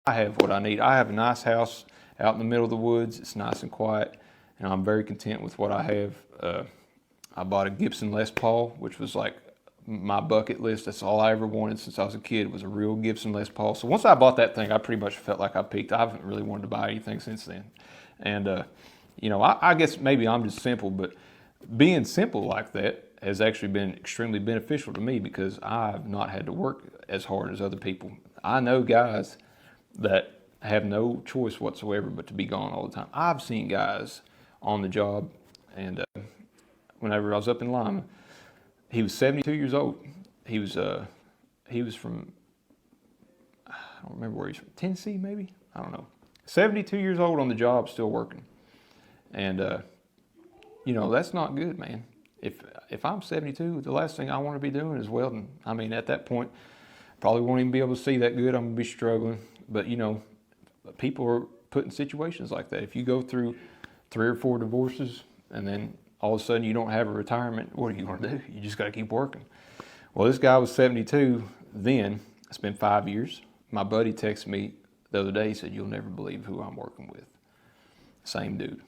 I have what I need. I have a nice house out in the middle of the woods. It's nice and quiet, and I'm very content with what I have. I bought a Gibson Les Paul, which was like my bucket list. That's all I ever wanted since I was a kid, was a real Gibson Les Paul. So once I bought that thing, I pretty much felt like I peaked. I haven't really wanted to buy anything since then. And, you know, I guess maybe I'm just simple, but being simple like that has actually been extremely beneficial to me because I've not had to work as hard as other people. I know guys that have no choice whatsoever but to be gone all the time. I've seen guys on the job, and whenever I was up in Lima, he was 72 years old. He was from, I don't remember where he's from, Tennessee maybe? I don't know. 72 years old on the job, still working. And, you know, that's not good, man. If I'm 72, the last thing I want to be doing is welding. I mean, at that point, probably won't even be able to see that good. I'm going to be struggling. But, you know, people are put in situations like that. If you go through 3 or 4 divorces and then all of a sudden you don't have a retirement, what are you going to do? You just got to keep working. Well, this guy was 72 then. It's been 5 years. My buddy texted me the other day. He said, "You'll never believe who I'm working with." Same dude.